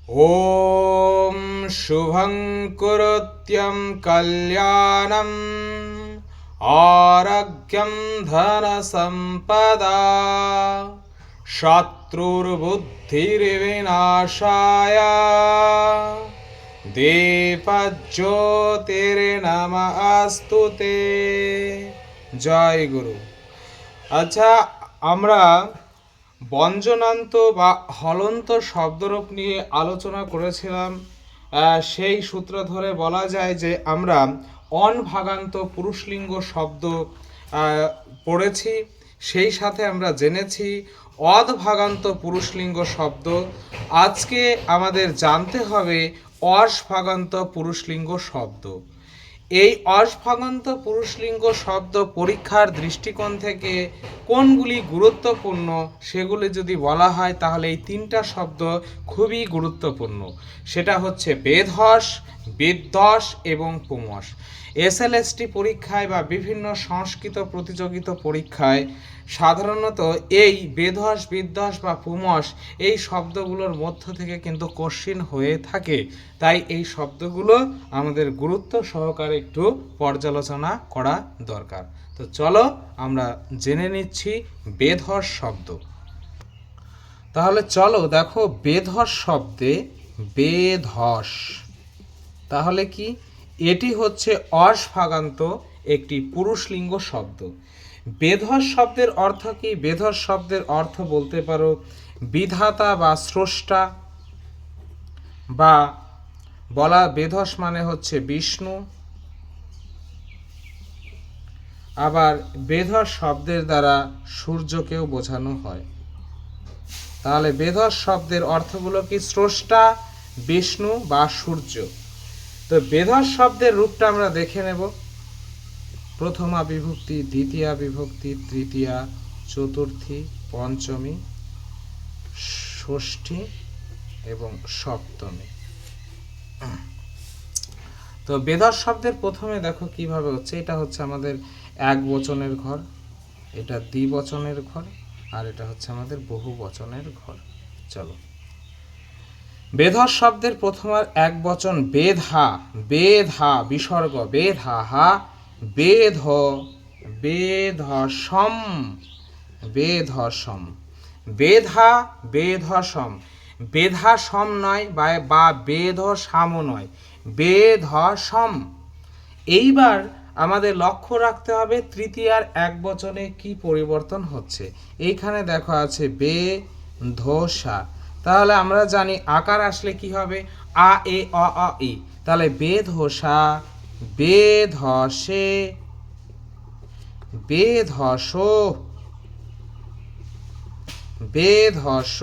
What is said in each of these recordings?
ॐ शुभं कुरुत्यं कल्याणम् आरोग्यं धनसम्पदा शत्रुर्बुद्धिर्विनाशाय दीपज्योतिर्नमस्तु ते। জয় গুরু। আচ্ছা, আমরা ব্যঞ্জনান্ত বা হলন্ত শব্দরূপ নিয়ে আলোচনা করেছিলাম। সেই সূত্র ধরে বলা যায় যে আমরা অন ভাগান্ত পুরুষলিঙ্গ শব্দ পড়েছি, সেই সাথে আমরা জেনেছি অদ ভাগান্ত পুরুষলিঙ্গ শব্দ। আজকে আমাদের জানতে হবে অস ভাগান্ত পুরুষলিঙ্গ শব্দ। এই অসভাগান্ত পুরুষলিঙ্গ শব্দ পরীক্ষার দৃষ্টিকোণ থেকে কোনগুলি গুরুত্বপূর্ণ সেগুলি যদি বলা হয় তাহলে এই তিনটা শব্দ খুবই গুরুত্বপূর্ণ। সেটা হচ্ছে বেধস, বিদ্বস এবং পুমস। এসএলএসটি পরীক্ষায় বা বিভিন্ন সংস্কৃত প্রতিযোগিতা পরীক্ষায় সাধারণত এই বেধস, বিদ্বস বা পুমস এই শব্দগুলোর মধ্য থেকে কিন্তু কোশ্চিন হয়ে থাকে। তাই এই শব্দগুলো আমাদের গুরুত্ব সহকারে একটু পর্যালোচনা করা দরকার। তো চলো আমরা জেনে নিচ্ছি বেধস শব্দ। তাহলে চলো দেখো, বেধস শব্দে বেধস তাহলে কি? এটি হচ্ছে অসভাগান্ত একটি পুরুষলিঙ্গ শব্দ। বেধস শব্দের অর্থ কি? বেধস শব্দের অর্থ বলতে পারো বিধাতা বা স্রষ্টা, বা বলা বেধস মানে হচ্ছে বিষ্ণু। আবার বেধস শব্দের দ্বারা সূর্যকেও বোঝানো হয়। তাহলে বেধস শব্দের অর্থগুলো কি? স্রষ্টা, বিষ্ণু বা সূর্য। তো বেধস শব্দের রূপটা আমরা দেখে নেব। প্রথমা বিভক্তি, দ্বিতীয়া বিভক্তি, তৃতীয়া, চতুর্থী, পঞ্চমী, ষষ্ঠী এবং সপ্তমী। তো বেধস শব্দের প্রথমে দেখো কিভাবে হচ্ছে। এটা হচ্ছে আমাদের এক বচনের ঘর, এটা দ্বিবচনের ঘর, আর এটা হচ্ছে আমাদের বহু বচনের ঘর। চলো, বেধস শব্দের প্রথম আর এক বচন বেধা, বেধা বিসর্গ, বেধা হা, বেধ, বেধসম, বেধসম, বেধা, বেধসম। বেধাসম নয় বা বেধসামও নয়, বেধসম। এইবার আমাদের লক্ষ্য রাখতে হবে তৃতীয়ার এক বচনে কি পরিবর্তন হচ্ছে। এইখানে দেখো আছে বে ধোসা। তাহলে আমরা জানি আকার আসলে কি হবে? আ এ অ অ ই। তাহলে বেধসা, বেধসে, বেধস, বেধস,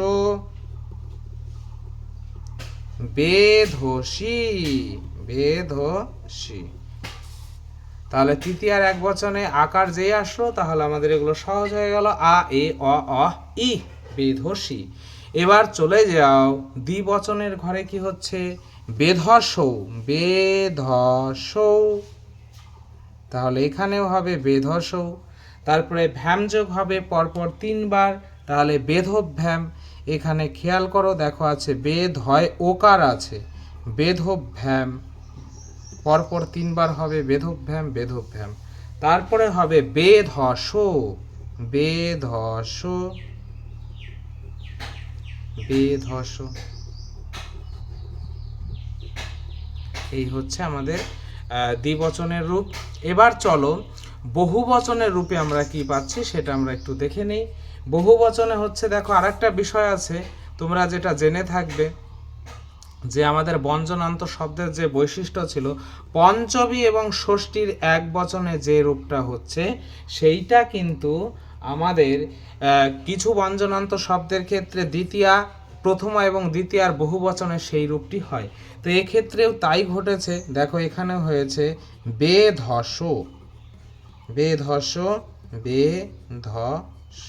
বেধসি, বেধসি। তাহলে তৃতীয়ার এক বচনে আকার যেই আসলো তাহলে আমাদের এগুলো সহজ হয়ে গেল। আ এ অ অ ই, বেধসি। এবার চলে যাও দ্বিবচনের ঘরে, কি হচ্ছে? বেধসৌ, বেধসৌ। তাহলে এখানেও হবে বেধসৌ। তারপরে ভ্যাম যোগ হবে পরপর তিনবার, তাহলে বেধভ্যাম। এখানে খেয়াল করো, দেখো আছে বেদ হয় ওকার আছে, বেধভ্যাম। পরপর তিনবার হবে বেধভ্যাম, বেধভ্যাম। তারপরে হবে বেধস, বেধস, বেধস। এই হচ্ছে আমাদের দ্বিবচনের রূপ। এবার চলো বহুবচনের রূপে আমরা কি পাচ্ছি সেটা আমরা একটু দেখে নেই। বহুবচনে হচ্ছে, দেখো আরেকটা বিষয় আছে, তোমরা যেটা জেনে থাকবে যে আমাদের ব্যঞ্জনান্ত শব্দের যে বৈশিষ্ট্য ছিল, পঞ্চমী এবং ষষ্ঠীর এক বচনে যে রূপটা হচ্ছে সেইটা কিন্তু আমাদের কিছু ব্যঞ্জনান্ত শব্দের ক্ষেত্রে দ্বিতীয়া, প্রথমা এবং দ্বিতীয়ার বহু বচনে সেই রূপটি হয়। তো এক্ষেত্রেও তাই ঘটেছে। দেখো এখানেও হয়েছে বেধস, বেধস, বেধস।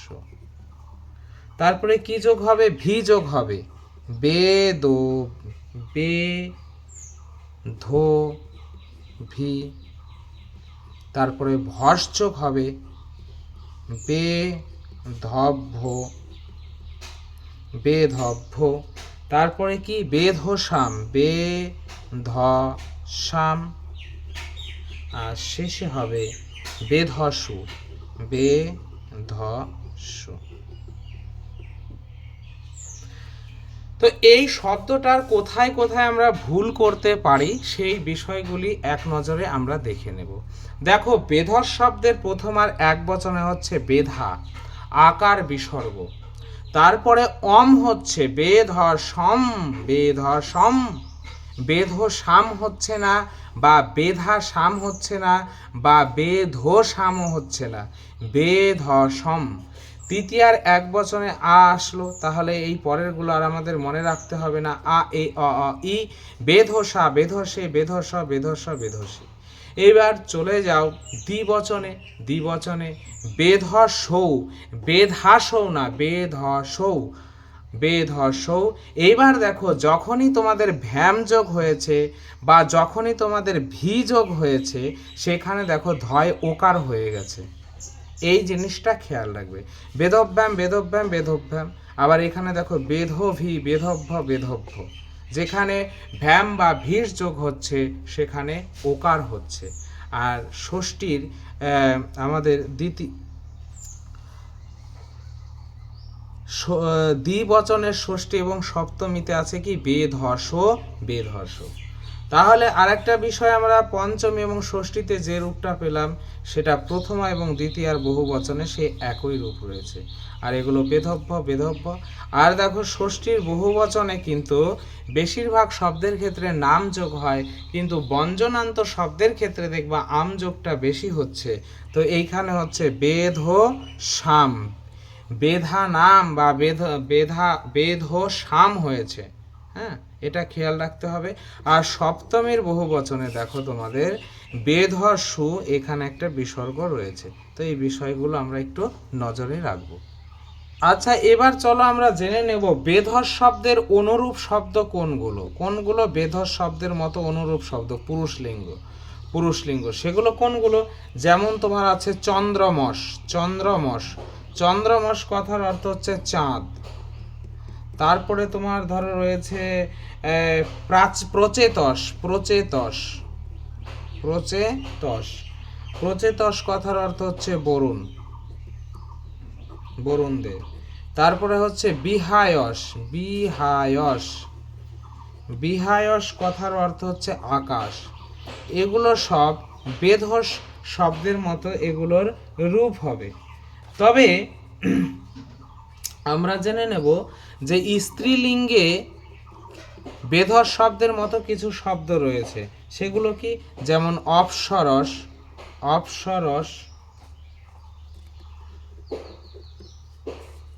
তারপরে কি যোগ হবে? ভি যোগ হবে, বেদ, বে ধো ভি। তারপরে ভস যোগ হবে, বে ধভ্য, বেধভ্য। তারপরে কি বেধসাম, বে ধ সাম, আর শেষে হবে বেধসু, বে ধ সু। তো এই শব্দটার কোথায় কোথায় আমরা ভুল করতে পারি সেই বিষয়গুলি এক নজরে আমরা দেখে নেব। দেখো, বেধস শব্দের প্রথম আর এক বচনে হচ্ছে বেধা, আকার বিসর্গ। তারপরে অম হচ্ছে বেধসম, বেধসম, বেধসাম হচ্ছে না, বা বেধাসাম হচ্ছে না, বা বেধসামও হচ্ছে না, বেধসম। তৃতীয়ার এক বচনে আ আসলো, তাহলে এই পরেরগুলো আর আমাদের মনে রাখতে হবে না। আ, এ, অ, ই, বেধসা, বেধসে, বেধস, বেধস, বেধসী। এবার চলে যাও দ্বিবচনে। দ্বিবচনে বেধসৌ, বেধাসৌ না, বেধসৌ, বেধসৌ। এইবার দেখো, যখনই তোমাদের ভ্যাম যোগ হয়েছে বা যখনই তোমাদের ভি যোগ হয়েছে, সেখানে দেখো ধয় ওকার হয়ে গেছে। এই জিনিসটা খেয়াল রাখবে। বেদব্যাম, বেদব্যাম, বেদব্যাম। আবার এখানে দেখো বেধভি, বেধভ্য, বেধভ্য। যেখানে ভ্যাম বা ভির যোগ হচ্ছে সেখানে ওকার হচ্ছে। আর ষষ্ঠীর আমাদের দ্বিবচনের ষষ্ঠী এবং সপ্তমীতে আছে কি বেধস, বেধস। তাহলে আরেকটা বিষয়, আমরা পঞ্চমী এবং ষষ্ঠীতে যে রূপটা পেলাম সেটা প্রথমা এবং দ্বিতীয়ার বহু বচনে সে একই রূপ রয়েছে। আর এগুলো বেধব্য, বেধব্য। আর দেখো, ষষ্ঠীর বহু বচনে কিন্তু বেশিরভাগ শব্দের ক্ষেত্রে নাম যোগ হয়, কিন্তু ব্যঞ্জনান্ত শব্দের ক্ষেত্রে দেখবা আম যোগটা বেশি হচ্ছে। তো এইখানে হচ্ছে বেধ সাম, বেধা নাম বা বেধ সাম হয়েছে। হ্যাঁ, এটা খেয়াল রাখতে হবে। আর সপ্তমীর বহু বচনে দেখো তোমাদের বেধসু, এখানে একটা বিসর্গ রয়েছে। তো এই বিষয়গুলো আমরা একটু নজরে রাখবো। আচ্ছা, এবার চলো আমরা জেনে নেব বেধস শব্দের অনুরূপ শব্দ কোনগুলো। কোনগুলো বেধস শব্দের মতো অনুরূপ শব্দ, পুরুষলিঙ্গ, পুরুষলিঙ্গ, সেগুলো কোনগুলো? যেমন তোমার আছে চন্দ্রমস, চন্দ্রমস, চন্দ্রমস কথার অর্থ হচ্ছে চাঁদ। তারপরে তোমার ধরো রয়েছে প্রচেতস, প্রচেতস, প্রচেতস, প্রচেতস কথার অর্থ হচ্ছে বরুণ, বরুণদেব। তারপরে হচ্ছে বিহায়স, বিহায়স, বিহায়স কথার অর্থ হচ্ছে আকাশ। এগুলো সব বেধস শব্দের মতো এগুলোর রূপ হবে। তবে আমরা জেনে নেব যে স্ত্রীলিঙ্গে বেধস শব্দের মতো কিছু শব্দ রয়েছে। সেগুলো কি? যেমন অপসরস, অপসরস।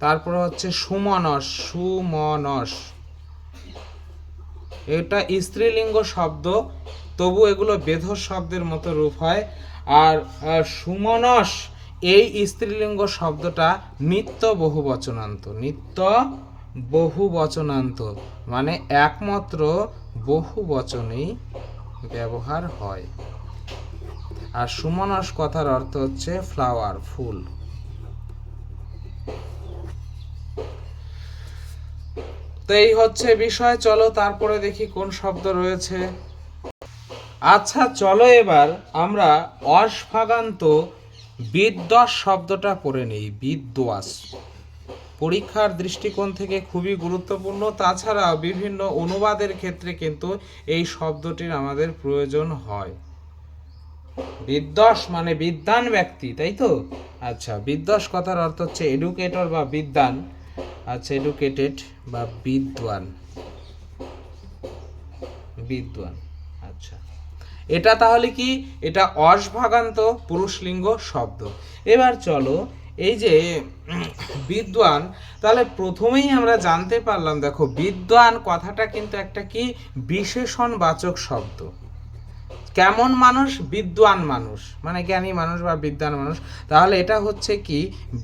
তারপরে হচ্ছে সুমনস, সুমনস। এটা স্ত্রীলিঙ্গ শব্দ, তবু এগুলো বেধস শব্দের মতো রূপ হয়। আর সুমনস এই স্ত্রীলিঙ্গ শব্দটা নিত্য বহুবচনান্ত, নিত্য বহুবচনান্ত, মানে একমাত্র বহু বচনেই ব্যবহার হয়। আর সুমনস কথার অর্থ হচ্ছে ফ্লাওয়ার, ফুল। তো এই হচ্ছে বিষয়। চলো তারপরে দেখি কোন শব্দ রয়েছে। আচ্ছা, চলো এবার আমরা অসভাগান্ত বিদ্বাস শব্দটা পড়ে নিই। বিদ্বাস পরীক্ষার দৃষ্টিকোণ থেকে খুবই গুরুত্বপূর্ণ। তাছাড়া বিভিন্ন অনুবাদের ক্ষেত্রে কিন্তু এই শব্দটির আমাদের প্রয়োজন হয়। বিদ্বাস মানে বিদ্বান ব্যক্তি, তাই তো? আচ্ছা, বিদ্বাস কথার অর্থ হচ্ছে এডুকেটর বা বিদ্বান। আচ্ছা, এডুকেটেড বা বিদ্বান, বিদ্বান। আচ্ছা, এটা তাহলে কি? এটা অসভাগান্ত পুরুষলিঙ্গ শব্দ। এবার চলো, এই যে বিদ্বান, তাহলে প্রথমেই আমরা জানতে পারলাম, দেখো বিদ্বান কথাটা কিন্তু একটা কি বিশেষণবাচক শব্দ। কেমন মানুষ? বিদ্বান মানুষ, মানে জ্ঞানী মানুষ বা বিদ্বান মানুষ। তাহলে এটা হচ্ছে কি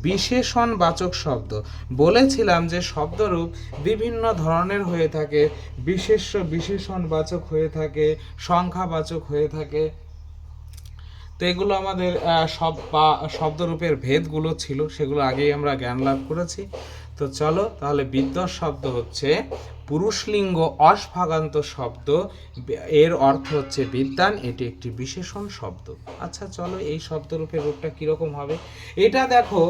বিশেষণবাচক শব্দ। বলেছিলাম যে শব্দরূপ বিভিন্ন ধরনের হয়ে থাকে, বিশেষ্য বিশেষণবাচক হয়ে থাকে, সংখ্যাবাচক হয়ে থাকে। তো এগুলো আমাদের শব্দরূপের ভেদগুলো ছিল, সেগুলো আগেই আমরা জ্ঞান লাভ করেছি। তো চলো তাহলে বিদ্বাস শব্দ হচ্ছে পুরুষলিঙ্গ অসভাগান্ত শব্দ, এর অর্থ হচ্ছে বিদ্বান, এটি একটি বিশেষণ শব্দ। আচ্ছা চলো এই শব্দরূপের রূপটা কীরকম হবে। এটা দেখো,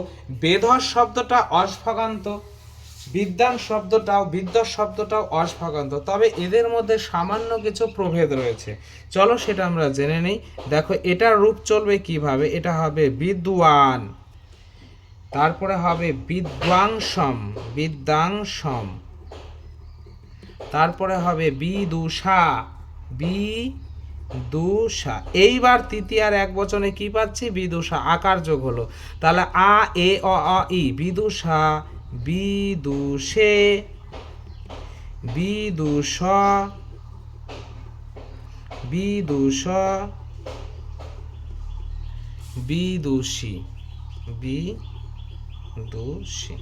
বেধস শব্দটা অসভাগান্ত, বিদ্বান শব্দটাও, বিদ্বৎ শব্দটাও অসভাগান্ত, তবে এদের মধ্যে সামান্য কিছু প্রভেদ রয়েছে। চলো সেটা আমরা জেনে নেই। দেখো এটার রূপ চলবে কিভাবে, এটা হবে বিদ্বান, তারপরে হবে বিদ্বাংসম, বিদ্বাংসম, তারপরে হবে বিদুষা, বিদুষা। এইবার তৃতীয়ার এক বচনে কি পাচ্ছি, বিদুষা, আকার যোগ হলো, তাহলে আ এ অ ই, বিদুষা, বিদুষে, বিদুষ, বিদুষ, বিদুষী, বিদুষী।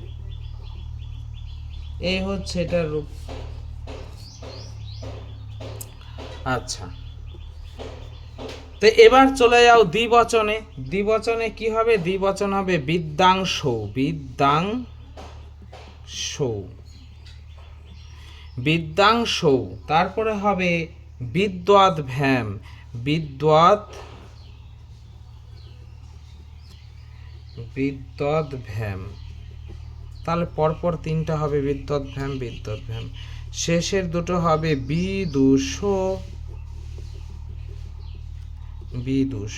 এই হচ্ছে এটার রূপ। আচ্ছা, তো এবার চলে যাও দ্বিবচনে। দ্বিবচনে কি হবে, দ্বিবচন হবে বিদ্যাংশ, বিদ্যাংশ, বিদ্যাংশ, তারপরে হবে বিদ্বৎ ভ্যাম, বিদ্বৎ, বিদ্বৎ ভ্যাম, তাহলে পরপর তিনটা হবে বিদ্বৎ ভ্যাম, বিদ্বৎ ভ্যাম। শেষের দুটো হবে বিদুষ, বিদুষ।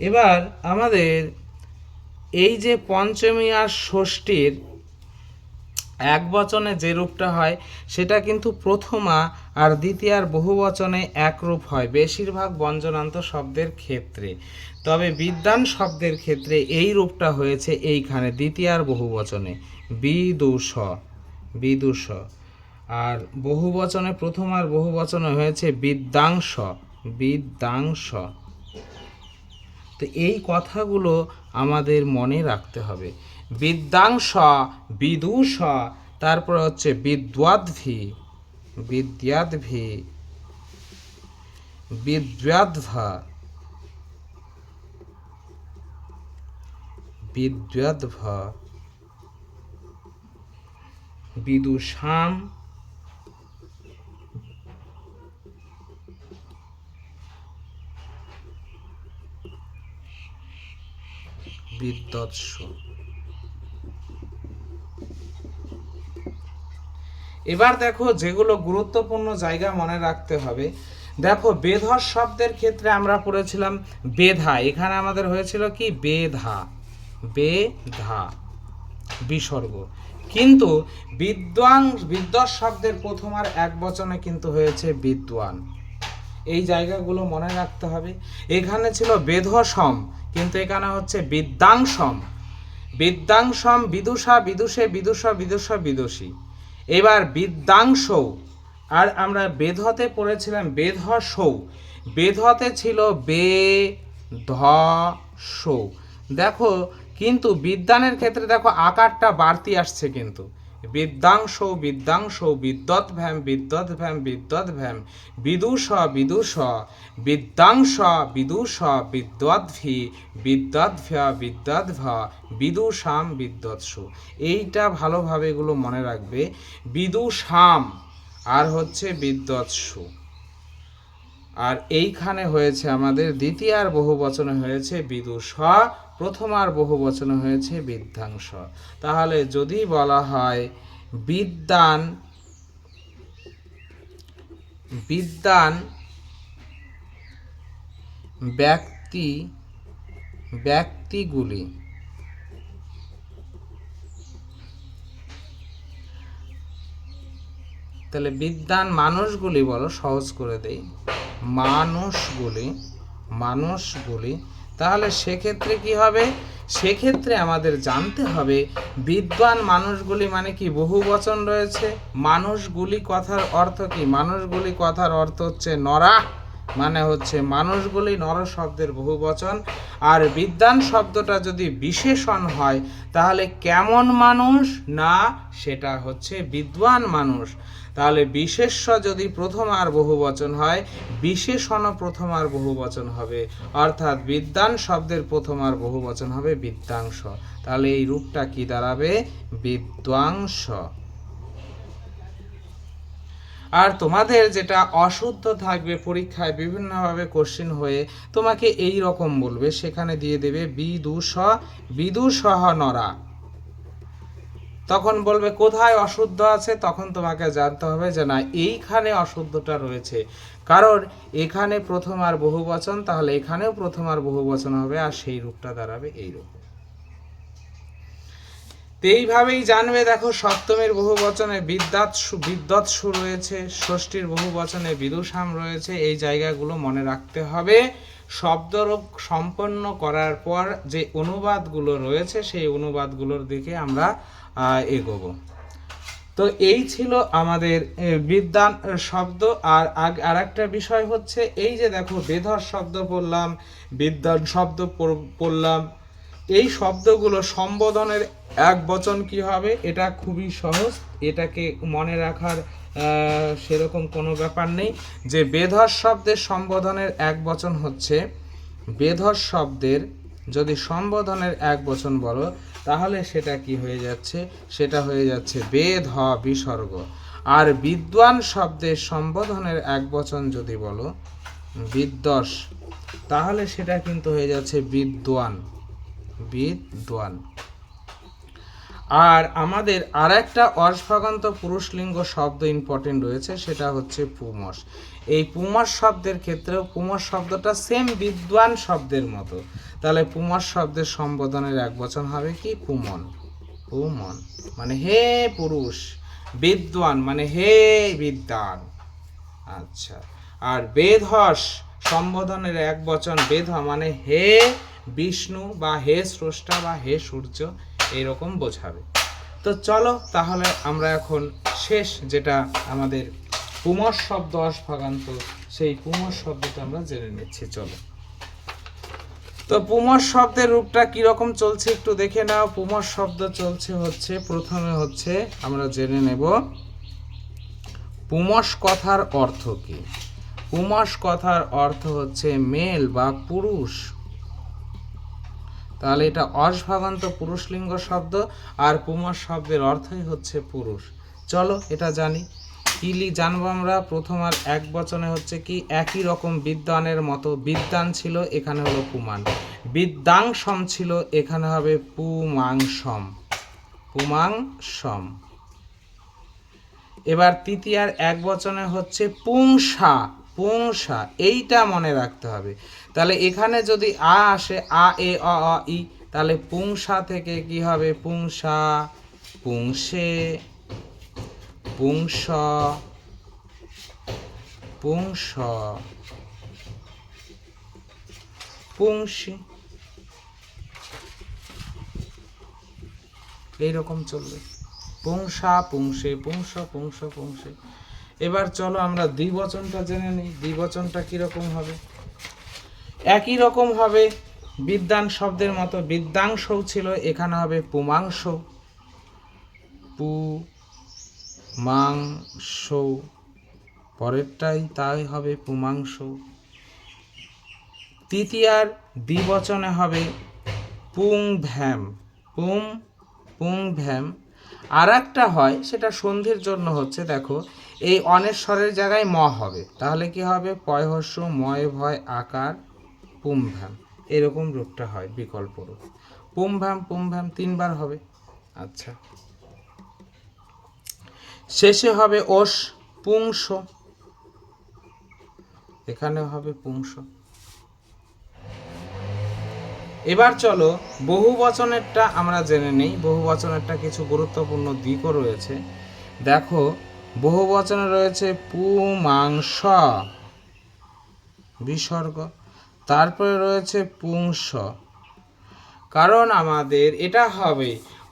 এবার আমাদের এই যে পঞ্চমী আর ষষ্ঠীর এক বচনে যে রূপটা হয় সেটা কিন্তু প্রথমা আর দ্বিতীয়ার বহুবচনে এক রূপ হয় বেশিরভাগ ব্যঞ্জনান্ত শব্দের ক্ষেত্রে, তবে বিদ্বান শব্দের ক্ষেত্রে এই রূপটা হয়েছে এইখানে দ্বিতীয়ার বহুবচনে, বিদুষ, বিদুষ। আর বহুবচনে প্রথম আর বহুবচনে হয়েছে বিদ্যাংশ, বিদ্যাংশ। তো এই কথাগুলো আমাদের মনে রাখতে হবে। বিদ্যাংশ, বিদুষ, তারপর হচ্ছে বিদ্যাদ্ভি, বিদ্যাদ্ভি, বিদ্যাদ্ভা, বিদ্যাদ্ভা, বিদুষাম, বিদ্বৎস। এবার দেখো যেগুলো গুরুত্বপূর্ণ জায়গা মনে রাখতে হবে। দেখো বেধস শব্দের ক্ষেত্রে আমরা পড়েছিলাম বেধা, এখানে আমাদের হয়েছিল কি বেধা, বেধা বিসর্গ, কিন্তু বিদ্বৎ শব্দের প্রথম আর এক বচনে কিন্তু হয়েছে বিদ্বান। এই জায়গাগুলো মনে রাখতে হবে। এখানে ছিল বেধসম, কিন্তু এখানে হচ্ছে বিদ্যাংসম, বিদ্যাংসম, বিদুষা, বিদুষে, বিদুষ, বিদুষ, বিদুষী। এবার বিদ্যাংশ, আর আমরা বেধতে পড়েছিলাম বেধস, বেধতে ছিল বেধস। দেখো কিন্তু বিদ্যানের ক্ষেত্রে দেখো আকারটা বাড়তি আসছে, কিন্তু বিদ্যাংশ, বিদ্যাংশ, বিদ্যৎ ভ্যাম, বিদ্যৎ ভ্যাম, বিদ্যৎ ভ্যাম, বিদুষ, বিদুষ, বিদ্যাংশ, বিদুষ, বিদ্যদ্ভি, বিদ্যদ্ভ্য, বিদ্যদ্ভ, বিদুষাম, বিদ্যৎসু। এইটা ভালোভাবে এগুলো মনে রাখবে, বিদুষাম আর হচ্ছে বিদ্যৎসু। আর এইখানে হয়েছে আমাদের দ্বিতীয়ার বহুবচনে হয়েছে বিদুষ, প্রথম আর বহুবচনে হয়েছে বিদ্যাংশ। তাহলে যদি বলা হয় বিদ্বান, বিদ্বান ব্যক্তি, ব্যক্তিগুলি, তাহলে বিদ্বান মানুষগুলি, বলো সহজ করে দেই, মানুষগুলি, মানুষগুলি। তাহলে সেক্ষেত্রে কি হবে, সেক্ষেত্রে আমাদের জানতে হবে বিদ্বান মানুষগুলি মানে কি বহুবচন রয়েছে, মানুষগুলি কথার অর্থ কি, মানুষগুলি কথার অর্থ হচ্ছে নরা, মানে হচ্ছে মানুষগুলি নর শব্দের বহুবচন। আর বিদ্বান শব্দটা যদি বিশেষণ হয় তাহলে কেমন মানুষ, না সেটা হচ্ছে বিদ্বান মানুষ। তাহলে বিশেষ্য যদি প্রথম আর বহুবচন হয়, বিশেষণও প্রথম আর বহুবচন হবে, অর্থাৎ বিদ্বান শব্দের প্রথম আর বহুবচন হবে বিদ্যাংশ। তাহলে এই রূপটা কি দাঁড়াবে? বিদ্বাংশ। আর তোমাদের যেটা অশুদ্ধ থাকবে পরীক্ষায় বিভিন্নভাবে কোশ্চেন হয়ে তোমাকে এই রকম বলবে, সেখানে দিয়ে দেবে বিদুষহ নরা। তখন বলবে কোথায় অশুদ্ধ আছে, তখন তোমাকে জানতে হবে যে না এইখানে অশুদ্ধটা রয়েছে, কারণ এখানে প্রথম আর বহুবচন, তাহলে এখানেও প্রথম আর বহুবচন হবে, আর সেই রূপটা দাঁড়াবে এই রূপ। তো এইভাবেই জানবে। দেখো সপ্তমীর বহুবচনে বিদ্যৎসু রয়েছে, ষষ্ঠীর বহুবচনে বিদুষাম রয়েছে। এই জায়গাগুলো মনে রাখতে হবে। শব্দরূপ সম্পন্ন করার পর যে অনুবাদগুলো রয়েছে সেই অনুবাদগুলোর দিকে আমরা এগোবো। তো এই ছিল আমাদের বিদ্বান শব্দ। আর একটা বিষয় হচ্ছে এই যে দেখো বেধর শব্দ পড়লাম, বিদ্বান শব্দ পড়লাম, এই শব্দগুলো সম্বোধনের এক বচন কি হবে, এটা খুবই সহজ, এটাকে মনে রাখার সেরকম কোনো ব্যাপার নেই। যে বেধর শব্দের সম্বোধনের এক বচন হচ্ছে, বেধর শব্দের যদি সম্বোধনের এক বচন বলো তাহলে সেটা কি হয়ে যাচ্ছে, সেটা হয়ে যাচ্ছে বেধ বিসর্গ। আর বিদ্বান শব্দের সম্বোধনের এক বচন যদি বলো বিদ্বস, তাহলে সেটা কিন্তু হয়ে যাচ্ছে বিদ্বান। আর আমাদের আর একটা অর্শভাগান্ত পুরুষলিঙ্গ শব্দ ইম্পর্টেন্ট রয়েছে, সেটা হচ্ছে পুমস। এই পুমস শব্দের ক্ষেত্রেও পুমস শব্দটা সেম বিদ্বান শব্দের মতো। তাহলে পুমস শব্দের সম্বোধনের এক বচন হবে কি? পুমন। পুমন মানে হে পুরুষ, বিদ্বান মানে হে বিদ্বান। আচ্ছা, আর বেধস সম্বোধনের এক বচন বেধ মানে হে বিষ্ণু বা হে স্রষ্টা বা হে সূর্য, এইরকম বোঝাবে। তো চলো তাহলে আমরা এখন শেষ যেটা আমাদের পুমস শব্দ অর্শভাগান্ত, সেই পুমস শব্দটা আমরা জেনে নিচ্ছি। চলো, তো পুমস শব্দের রূপটা কিরকম চলছে একটু দেখে নাও। পুমস শব্দ চলছে হচ্ছে, প্রথমে হচ্ছে আমরা জেনে নেব পুমস কথার অর্থ কি। পুমস কথার অর্থ হচ্ছে মেল বা পুরুষ। তাহলে এটা অর্শভাগান্ত পুরুষলিঙ্গ শব্দ, আর পুমস শব্দের অর্থই হচ্ছে পুরুষ। চলো এটা জানি, কি জানবো আমরা। প্রথম আর এক বচনে হচ্ছে কি, একই রকম বিদ্বানের মতো, বিদ্বান ছিল এখানে হলো পুমান, বিদ্যাংসম ছিল এখানে হবে পুমাংসম। পুমাংসম। এবার তৃতীয়ার এক বচনে হচ্ছে পুংসা। পুংসা, এইটা মনে রাখতে হবে। তাহলে এখানে যদি আ আসে, আ এ অ ই, তাহলে পুংসা থেকে কি হবে? পুংসা, পুংসে, পুংস, পুংস, পুংসি, এইরকম চলবে। পুংসা, পুংসে, পুংস, পুংস, পুংসে। এবার চলো আমরা দ্বিবচনটা জেনে নিই। দ্বিবচনটা কিরকম হবে? একই রকম হবে বিদ্বান শব্দের মতো, বিদ্যাংশও ছিল এখানে হবে পুমাংশ। পুমাংশ, পরেরটাই তাই হবে পুমাংশ। তৃতীয়ার দ্বিবচনে হবে পুংভ্যাম। পুংভ্যাম। আর একটা হয় সেটা সন্ধির জন্য হচ্ছে, দেখো এই অনেশ্বরের জায়গায় ম হবে, তাহলে কি হবে? পয়হস্য ময় ভয় আকার পুংভ্যাম, এরকম রূপটা হয় বিকল্প রূপ। পুংভ্যাম, পুংভ্যাম তিনবার হবে। আচ্ছা, শেষে হবে ওষ, পুংস, এখানে হবে পুংস। এবার চলো বহুবচনেরটা আমরা জেনে নেই। বহুবচনেরটা কিছু গুরুত্বপূর্ণ দিকও রয়েছে। দেখো বহুবচনে রয়েছে পুমাংস বিসর্গ, তারপরে রয়েছে পুংস। কারণ আমাদের এটা হবে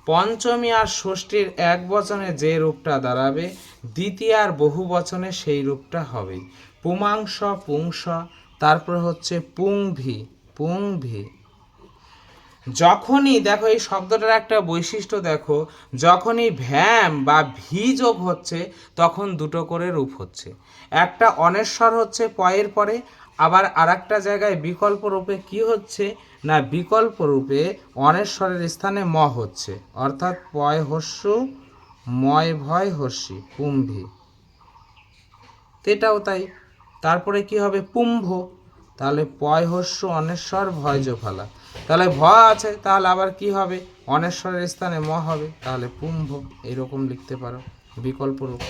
পঞ্চমী আর ষষ্ঠীর এক বচনে যে রূপটা দাঁড়াবে দ্বিতীয় আর বহু বচনে সেই রূপটা হবে পুমাংস পুংস, তারপরে হচ্ছে পুংভি পুংভি। যখনই দেখো এই শব্দটার একটা বৈশিষ্ট্য দেখো, যখনই ভ্যাম বা ভি যোগ হচ্ছে তখন দুটো করে রূপ হচ্ছে। একটা অনেশ্বর হচ্ছে পয়ের পরে, আবার আর একটা জায়গায় বিকল্প রূপে কি হচ্ছে না বিকল্প রূপে অনেশ্বরের স্থানে ম হচ্ছে, অর্থাৎ পয় হস্যু ময় ভয় হস্যি পুম্ভি, এটাও তাই। তারপরে কি হবে পুম্ভ, তাহলে পয় হস্য অনেশ্বর ভয় জোফালা, তাহলে ভ আছে, তাহলে আবার কি হবে অনেশ্বরের স্থানে ম হবে, তাহলে পুম্ভ, এরকম লিখতে পারো বিকল্প রূপ।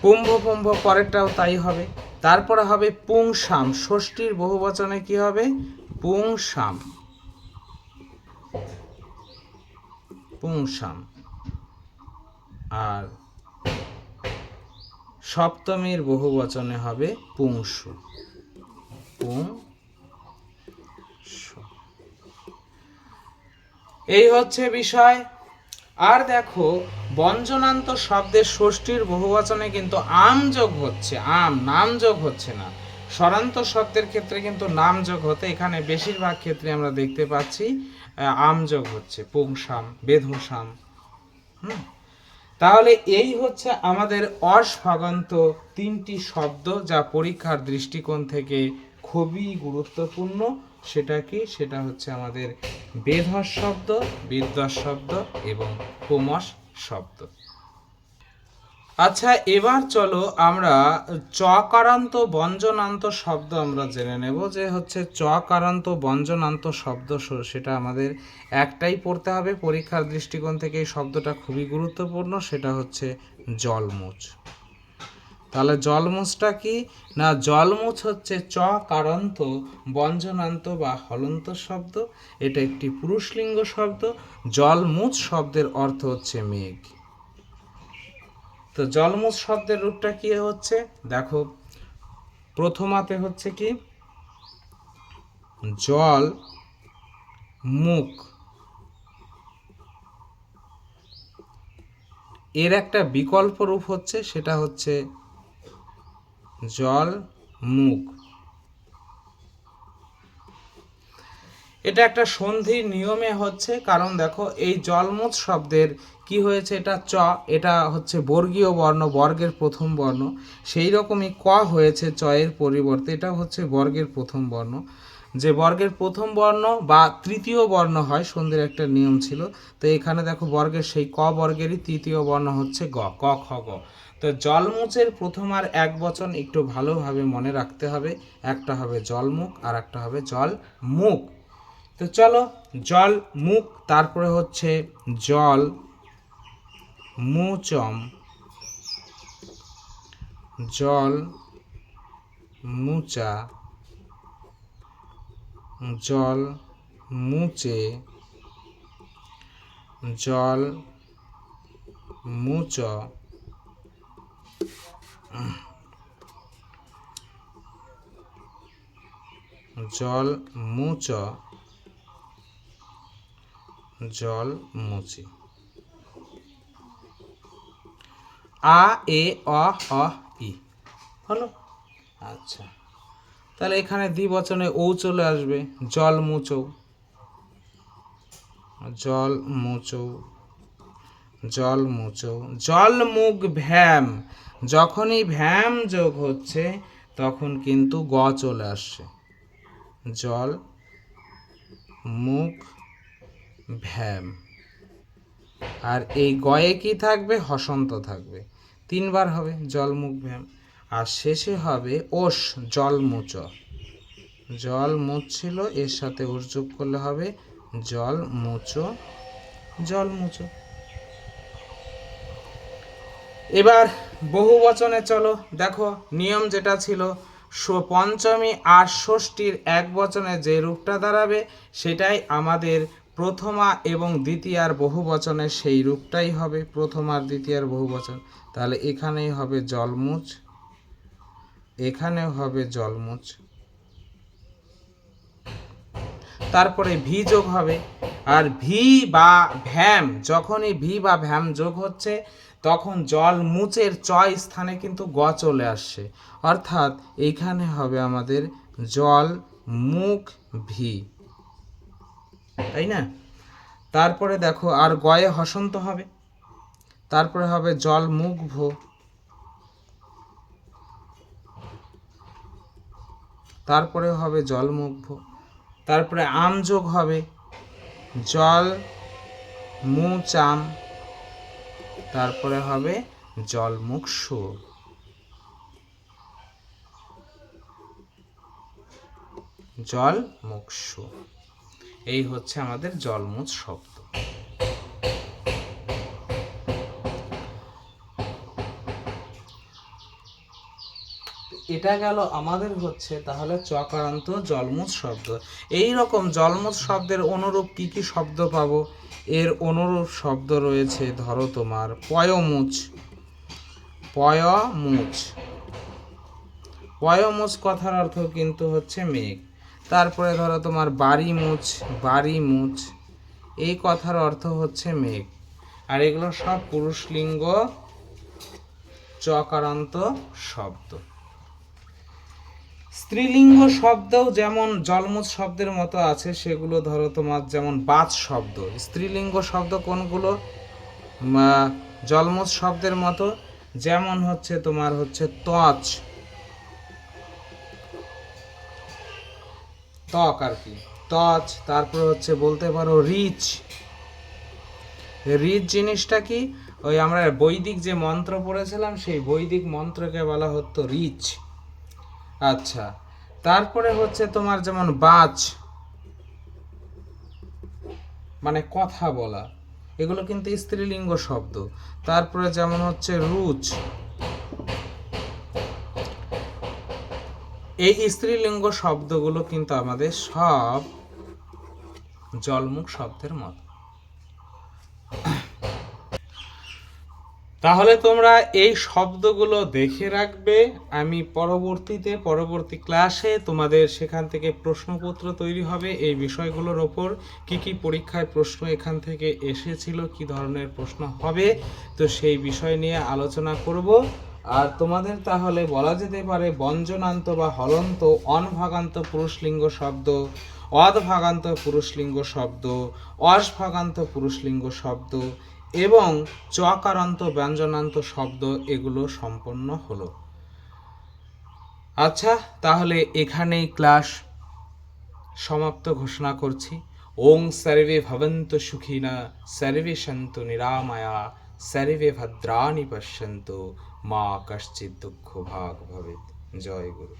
পুম্ভ পুম্ভ পরেরটাও তাই হবে। তারপরে হবে পুংসাম, ষষ্ঠীর বহু বচনে কি হবে পুংসাম পুংসাম। আর সপ্তমীর বহু বচনে হবে পুংসু পুংসু। এই হচ্ছে বিষয়। আর দেখো ব্যঞ্জনান্ত শব্দের ষষ্ঠীর বহুবচনে কিন্তু আম যোগ হচ্ছে, আম নাম যোগ হচ্ছে না। স্বরান্ত শব্দের ক্ষেত্রে কিন্তু নাম যোগ হতে, এখানে বেশিরভাগ ক্ষেত্রে আমরা দেখতে পাচ্ছি আম যোগ হচ্ছে পুংসাম বেধুসাম। তাহলে এই হচ্ছে আমাদের অস্ভাগন্ত তিনটি শব্দ যা পরীক্ষার দৃষ্টিকোণ থেকে খুবই গুরুত্বপূর্ণ। সেটা কি, সেটা হচ্ছে আমাদের বেধস শব্দ, বিদ্বস শব্দ এবং পোমস শব্দ। আচ্ছা, এবার চলো আমরা চকারান্ত ব্যঞ্জনান্ত শব্দ আমরা জেনে নেব, যে হচ্ছে চকারান্ত ব্যঞ্জনান্ত শব্দ সেটা আমাদের একটাই পড়তে হবে পরীক্ষার দৃষ্টিকোণ থেকে, এই শব্দটা খুবই গুরুত্বপূর্ণ, সেটা হচ্ছে জলমুচ। তাহলে জলমুচটা কি না, জলমুচ হচ্ছে চকারান্ত ব্যঞ্জনান্ত বা হলন্ত শব্দ, এটা একটি পুরুষলিঙ্গ শব্দ। জলমুচ শব্দের অর্থ হচ্ছে মেঘ। তো জলমুচ শব্দের রূপটা কি হচ্ছে দেখো, প্রথমাতে হচ্ছে কি জল মুখ, এর একটা বিকল্প রূপ হচ্ছে সেটা হচ্ছে জল মুখ। এটা একটা সন্ধির নিয়মে হচ্ছে, কারণ দেখো এই জলমুচ শব্দের কি হয়েছে, এটা চ, এটা হচ্ছে বর্গীয় বর্ণ, বর্গের প্রথম বর্ণ, সেই রকমই ক হয়েছে চয়ের পরিবর্তে, এটা হচ্ছে বর্গের প্রথম বর্ণ। যে বর্গের প্রথম বর্ণ বা তৃতীয় বর্ণ হয়, সন্ধির একটা নিয়ম ছিল, তো এখানে দেখো বর্গের সেই ক বর্গেরই তৃতীয় বর্ণ হচ্ছে গ, ক খ গ। তো জলমুচের প্রথম আর এক বচন একটু ভালোভাবে মনে রাখতে হবে, একটা হবে জলমুখ আর একটা হবে জল মুখ। তো চলো জল মুখ, তারপরে হচ্ছে জল মুচম, জল মুচা, জল মুচে, জল মুচ, জল মুচ, জল মুচি। আ এ অ অ ই হলো। আচ্ছা, তাহলে এখানে দ্বিবচনে ও চলে আসবে, জল মুচৌ, জল মুচৌ, জল মুচৌ। জল মুখ ভ্যাম, যখনই ভ্যাম যোগ হচ্ছে তখন কিন্তু গ চলে আসছে, জল মুখ ভ্যাম। আর এই গয়ে কি থাকবে, হসন্ত থাকবে, তিনবার হবে জল মুখ ভ্যাম। আর শেষে হবে ওষ, জল মুচ, জল মুচ ছিল, এর সাথে ওষ যোগ করলে হবে জল মুচো, জল মুচো। এবার বহু বচনে চলো, দেখো নিয়ম যেটা ছিল, পঞ্চমী আর ষষ্ঠীর এক বচনে যে রূপটা দাঁড়াবে সেটাই আমাদের প্রথমা এবং দ্বিতীয়ার বহু বচনে সেই রূপটাই হবে প্রথম আর দ্বিতীয়ার বহু বচন। তাহলে এখানেই হবে জলমুচ, এখানেও হবে জলমুচ, তারপরে ভি যোগ হবে, আর ভি বা ভ্যাম, যখনই ভি বা ভ্যাম যোগ হচ্ছে তখন জল মুচের চয় স্থানে কিন্তু গ চলে আসছে, অর্থাৎ এইখানে হবে আমাদের জল মুখ ভি, তাই না? তারপরে দেখো আর গয়ে হসন্ত হবে, তারপরে হবে জল মুখ ভো, তারপরে হবে জল মুখ ভো, তারপরে আম যোগ হবে জল মু চাম, তারপরে হবে জল মুখ সু, জল মুখ সু। এই হচ্ছে আমাদের জলমুচ শব্দ। এটা গেল আমাদের হচ্ছে তাহলে চকারান্ত জলমুচ শব্দ। এই রকম জলমুচ শব্দের অনুরূপ কি কি শব্দ পাবো? এর অনুরূপ শব্দ রয়েছে, ধরো তোমার পয়মুচ, পয়মুচ, পয়মুচ কথার অর্থ কিন্তু হচ্ছে মেঘ। তারপরে ধরো তোমার বাড়িমুচ, বাড়িমুচ, এই কথার অর্থ হচ্ছে মেঘ। আর এগুলো সব পুরুষলিঙ্গ চকারান্ত শব্দ। স্ত্রীলিঙ্গ শব্দও যেমন জলমুচ শব্দের মতো আছে, সেগুলো ধরো তোমার যেমন বাচ শব্দ। স্ত্রীলিঙ্গ শব্দ কোনগুলো জলমুচ শব্দের মতো? যেমন হচ্ছে তোমার হচ্ছে ত্বচ, ত্বক আর কি, ত্বচ। তারপরে হচ্ছে বলতে পারো রিচ। রিচ জিনিসটা কি? ওই আমরা বৈদিক যে মন্ত্র পড়েছিলাম সেই বৈদিক মন্ত্রকে বলা হতো রিচ। আচ্ছা, তারপরে হচ্ছে তোমার যেমন বাচ মানে কথা বলা, এগুলো কিন্তু স্ত্রীলিঙ্গ শব্দ। তারপরে যেমন হচ্ছে রুচ, এই স্ত্রীলিঙ্গ শব্দগুলো কিন্তু আমাদের সব জলমুখ শব্দের মতো। তাহলে তোমরা এই শব্দগুলো দেখে রাখবে। আমি পরবর্তী ক্লাসে তোমাদের সেখান থেকে প্রশ্নপত্র তৈরি হবে এই বিষয়গুলোর ওপর, কি কি পরীক্ষায় প্রশ্ন এখান থেকে এসেছিল, কি ধরনের প্রশ্ন হবে, তো সেই বিষয় নিয়ে আলোচনা করব। আর তোমাদের তাহলে বলা যেতে পারে বঞ্জনান্ত বা হলন্ত অনভাগান্ত পুরুষলিঙ্গ শব্দ, অদভাগান্ত পুরুষলিঙ্গ শব্দ, অসভাগান্ত পুরুষলিঙ্গ শব্দ এবং চকারান্ত ব্যঞ্জনান্ত শব্দ, এগুলো সম্পন্ন হলো। আচ্ছা, তাহলে এখানেই ক্লাস সমাপ্ত ঘোষণা করছি। ওং সর্বে ভবন্তু সুখিনা, সর্বে সন্তু নিরাময়া, সর্বে ভদ্রাণি পশ্যন্তু, মা কশ্চিৎ দুঃখ ভাগ ভবেৎ। জয় গুরু।